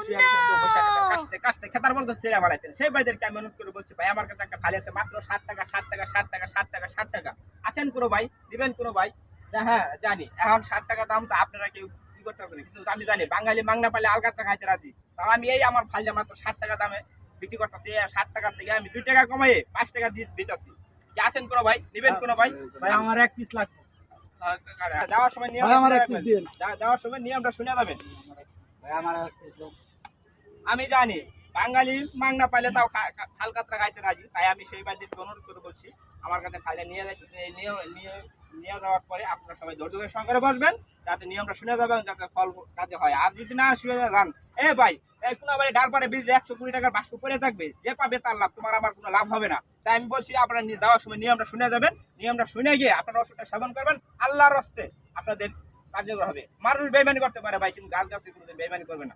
শুয়ে গেছেন তো বসে কাশতে কাশতে খেতার বলতে ছেড়ে বাড়াইতেন সেই ভাইদেরকে আমি অনুরোধ করে বলছি ভাই আমার কাছে একটা ফাইল আছে মাত্র 60 টাকা 60 টাকা 60 টাকা 60 টাকা 60 টাকা আছেন কোনো ভাই দিবেন কোনো ভাই হ্যাঁ জানি এখন 60 টাকা দাম তো আপনারা কেউ কি করতে পারবেন কিন্তু আমি জানি বাঙালি মাংনা পালে আলগাত্রা খাইতে রাজি তাও আমি এই আমার ফাইলটা মাত্র 60 টাকা দামে বিক্রি করতেছি 60 টাকা থেকে আমি 2 টাকা কমাই 5 টাকা দিতেছি কি আছেন কোনো ভাই দিবেন কোনো ভাই ভাই আমার এক পিস লাগবে। যাওয়ার সময় নিয়ে ভাই আমার এক পিস দিন। যাওয়ার সময় নিয়মটা শুনে যাবেন ভাই আমার এক পিস দাও। আমি জানি বাঙালি মাং না পাইলে তাও খাল কাতরা খাইতে রাজি তাই আমি সেই বাজেট অনুরোধ করে বলছি আমার কাছে খাইলে নিয়ে যাচ্ছি নিয়ে যাওয়ার পরে আপনারা সবাই ধৈর্য ধরে সঙ্গে বসবেন যাতে নিয়মটা শুনে যাবেন যাতে ফল কাজে হয় আর যদি না শুনে যান ভাই এই কোনো বাড়ি ডাল পারে বীজ 120 টাকার বাস্ক পড়ে থাকবে যে পাবে তার লাভ তোমার আমার কোনো লাভ হবে না তাই আমি বলছি আপনারা যাওয়ার সময় নিয়মটা শুনে যাবেন নিয়মটা শুনে গিয়ে আপনারা ওষুধটা সেবন করবেন আল্লাহর হস্তে আপনাদের কার্যকর হবে মানুষ বেইমানি করতে পারে ভাই কিন্তু গাছ গাছ কোনোদিন বেইমানি করবে না